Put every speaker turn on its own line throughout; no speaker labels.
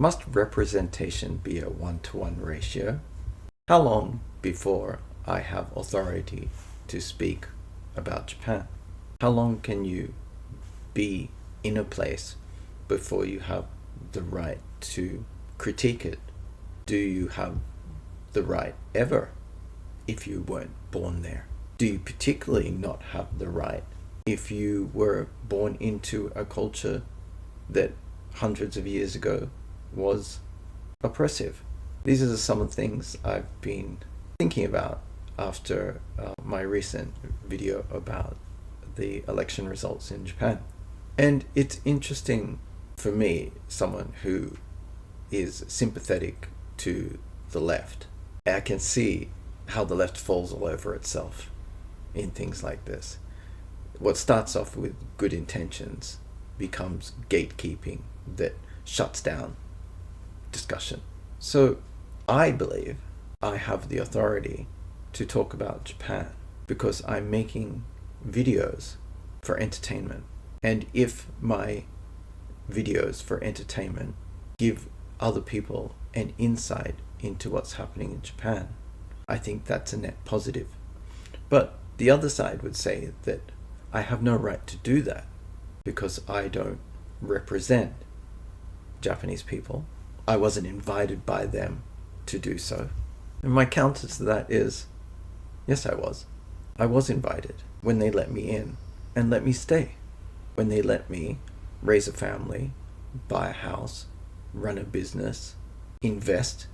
Must representation be a 1-to-1 ratio? How long before I have authority to speak about Japan? How long can you be in a place before you have the right to critique it? Do you have the right ever if you weren't born there? Do you particularly not have the right if you were born into a culture that hundreds of years ago was oppressive? These are some of the things I've been thinking about after my recent video about the election results in Japan. And it's interesting for me, someone who is sympathetic to the left. I can see how the left falls all over itself in things like this. What starts off with good intentions becomes gatekeeping that shuts down discussion. So I believe I have the authority to talk about Japan because I'm making videos for entertainment. And if my videos for entertainment give other people an insight into what's happening in Japan, I think that's a net positive. But the other side would say that I have no right to do that because I don't represent Japanese people. I wasn't invited by them to do so. And my counter to that is, yes, I was. I was invited when they let me in and let me stay. When they let me raise a family, buy a house, run a business, invest,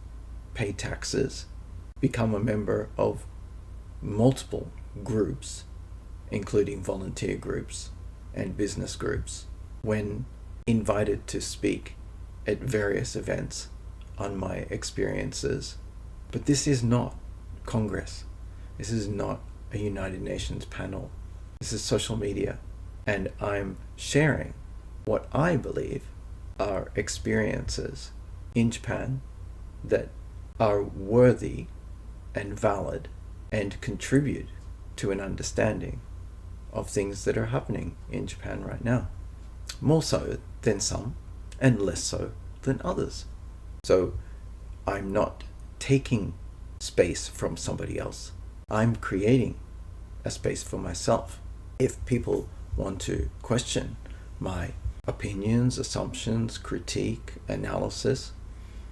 pay taxes, become a member of multiple groups, including volunteer groups and business groups, when invited to speak at various events on my experiences. But this is not Congress. This is not a United Nations panel. This is social media. And I'm sharing what I believe are experiences in Japan that are worthy and valid and contribute to an understanding of things that are happening in Japan right now. More so than some and less so than others. So I'm not taking space from somebody else. I'm creating a space for myself. If people want to question my opinions, assumptions, critique, analysis,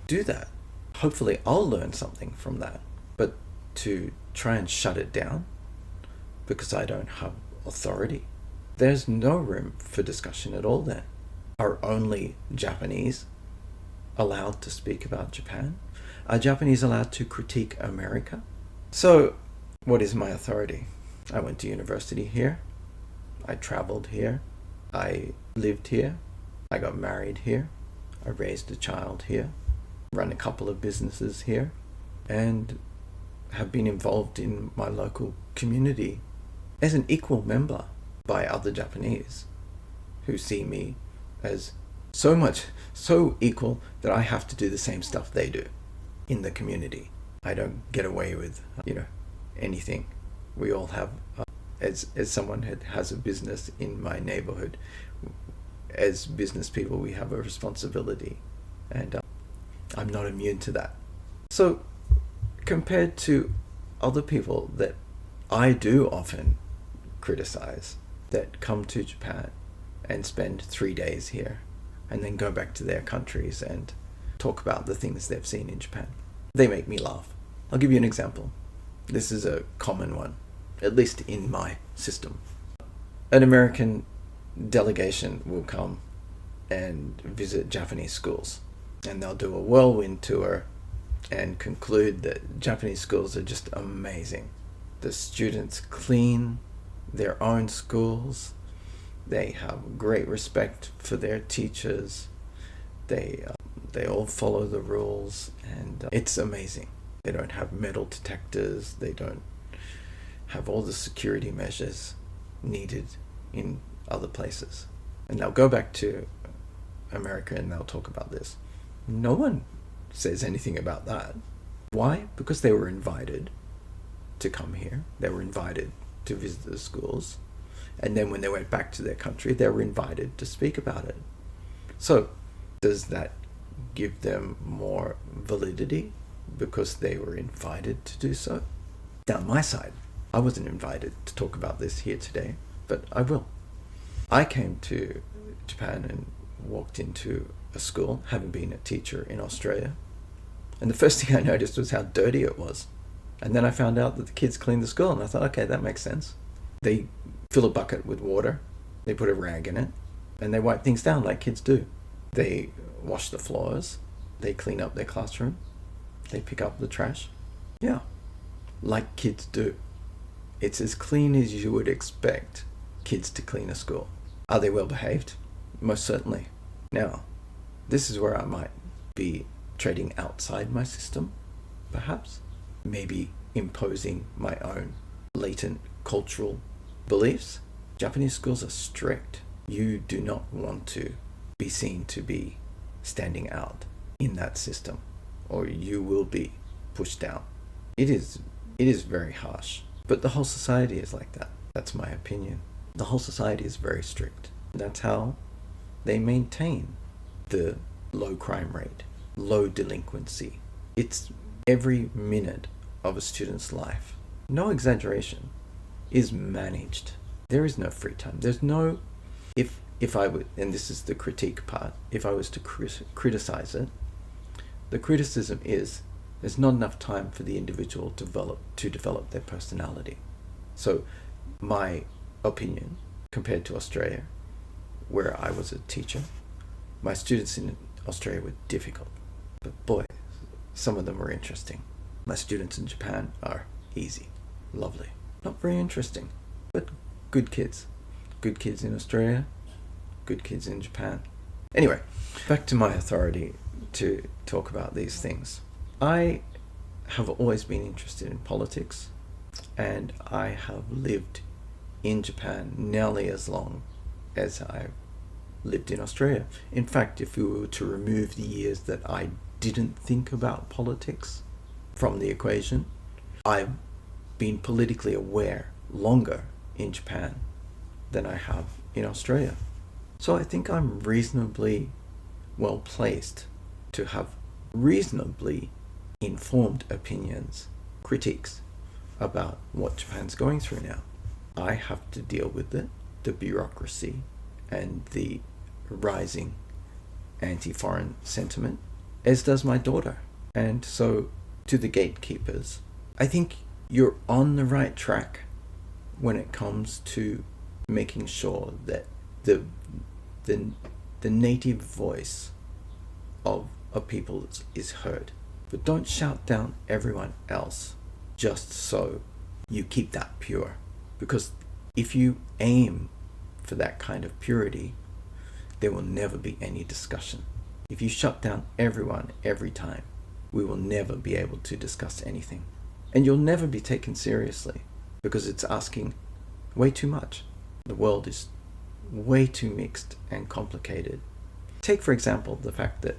do that. Hopefully I'll learn something from that. But to try and shut it down because I don't have authority, there's no room for discussion at all then. Are only Japanese allowed to speak about Japan? Are Japanese allowed to critique America? So, what is my authority? I went to university here. I traveled here. I lived here. I got married here. I raised a child here. Run a couple of businesses here. And have been involved in my local community as an equal member by other Japanese who see me as so equal that I have to do the same stuff they do in the community. I don't get away with, anything. We all have, as someone has a business in my neighborhood, as business people, we have a responsibility, and I'm not immune to that. So compared to other people that I do often criticize that come to Japan and spend 3 days here and then go back to their countries and talk about the things they've seen in Japan, they make me laugh. I'll give you an example. This is a common one, at least in my system. An American delegation will come and visit Japanese schools, and they'll do a whirlwind tour and conclude that Japanese schools are just amazing. The students clean their own schools. They have great respect for their teachers. They all follow the rules, and it's amazing. They don't have metal detectors. They don't have all the security measures needed in other places. And they'll go back to America and they'll talk about this. No one says anything about that. Why? Because they were invited to come here. They were invited to visit the schools. And then when they went back to their country, they were invited to speak about it. So does that give them more validity because they were invited to do so. Down my side, I wasn't invited to talk about this here today, but I will. I came to Japan and walked into a school, having been a teacher in Australia, and the first thing I noticed was how dirty it was. And then I found out that the kids cleaned the school, and I thought, okay, that makes sense. They fill a bucket with water, they put a rag in it, and they wipe things down like kids do. They wash the floors, they clean up their classroom, they pick up the trash. Yeah, like kids do. It's as clean as you would expect kids to clean a school. Are they well behaved? Most certainly. Now, this is where I might be trading outside my system, perhaps. Maybe imposing my own latent cultural beliefs. Japanese schools are strict. You do not want to be seen to be standing out in that system, or you will be pushed down. It is very harsh, but the whole society is like that. That's my opinion. The whole society is very strict. That's how they maintain the low crime rate, low delinquency. It's every minute of a student's life, no exaggeration, is managed. There is no free time. There's no, if I would, and this is the critique part, if I was to criticize it, the criticism is there's not enough time for the individual to develop their personality. So my opinion, compared to Australia, where I was a teacher, my students in Australia were difficult, but boy, some of them were interesting. My students in Japan are easy, lovely, not very interesting, but good kids. Good kids in Australia, good kids in Japan. Anyway, back to my authority to talk about these things. I have always been interested in politics, and I have lived in Japan nearly as long as I've lived in Australia. In fact, if we were to remove the years that I didn't think about politics from the equation, I've been politically aware longer in Japan than I have in Australia. So I think I'm reasonably well placed to have reasonably informed opinions, critiques about what Japan's going through now. I have to deal with it, the bureaucracy and the rising anti-foreign sentiment, as does my daughter. And so to the gatekeepers, I think you're on the right track when it comes to making sure that the native voice of a people is heard. But don't shout down everyone else just so you keep that pure. Because if you aim for that kind of purity, there will never be any discussion. If you shut down everyone every time, we will never be able to discuss anything. And you'll never be taken seriously because it's asking way too much. The world is way too mixed and complicated. Take, for example, the fact that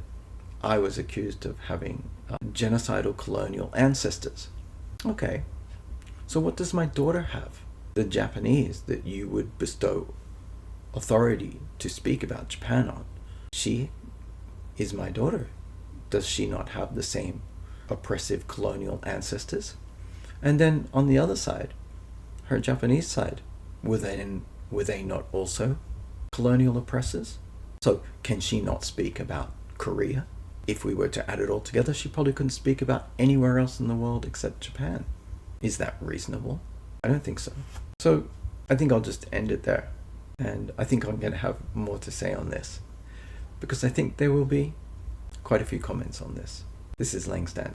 I was accused of having genocidal colonial ancestors. Okay, so what does my daughter have? The Japanese that you would bestow authority to speak about Japan on. She is my daughter. Does she not have the same oppressive colonial ancestors? And then on the other side, her Japanese side, were they not also colonial oppressors? So can she not speak about Korea? If we were to add it all together, she probably couldn't speak about anywhere else in the world except Japan. Is that reasonable? I don't think so. So I think I'll just end it there. And I think I'm going to have more to say on this, because I think there will be quite a few comments on this. This is Langstan.